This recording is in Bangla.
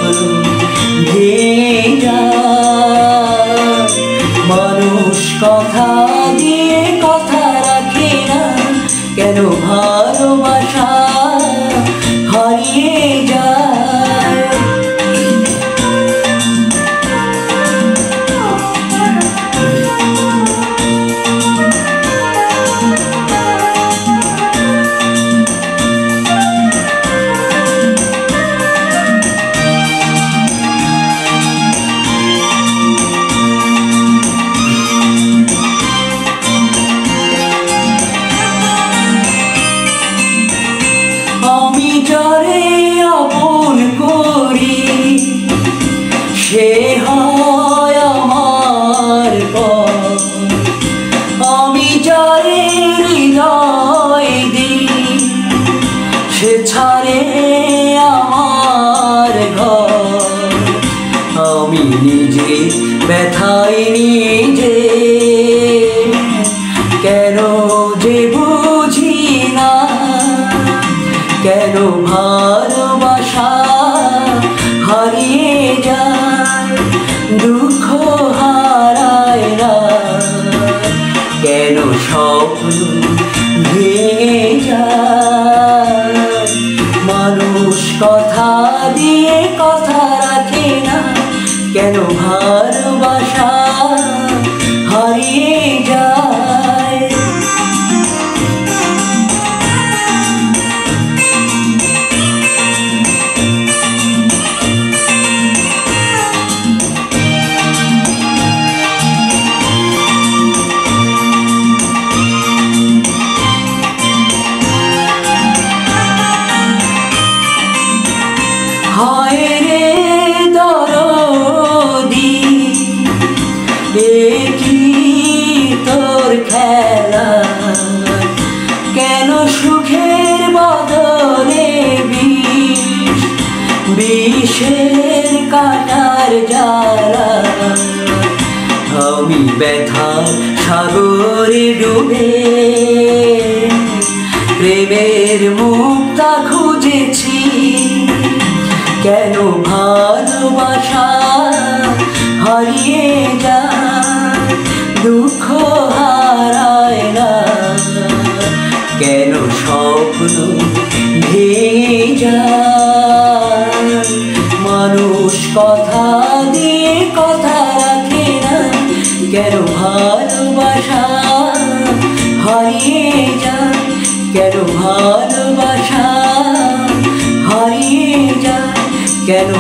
স্বপ্ন ভেঙে যায়। মানুষ কথা দিয়ে কথা রাখে না, কেন ভালোবাসা হারিয়ে যায়। আমি যারে আপন করি সে হয় আমার পর, আমি যারে হৃদয় দিই সে ছাড়ে আমার ঘর। আমি নিজে ব্যথায় নিজে কেন যে বুঝি না, কেন ভালোবাসা হারিয়ে যায়। দুঃখ হারায় না, কেন স্বপ্ন ভেঙে যায়। মানুষ কথা দিয়ে কথা রাখে না, কেন ভালোবাসা হারিয়ে যায়। হায় রে দরদি এ কি তোর খেলা, কেন সুখের বদলে বিষ, বিষের কাটার জ্বালা। আমি ব্যথার সাগরে ডুবে প্রেমের মুক্তা খুঁজেছি, কেন ভালোবাসা হারিয়ে যায়। দুঃখ হারায় না, কেন স্বপ্ন ভেঙে যায়। মানুষ কথা দিয়ে কথা রাখে না, কেন ভালোবাসা হারিয়ে যায়। কেন ভালোবাসা হারিয়ে যায়, কেন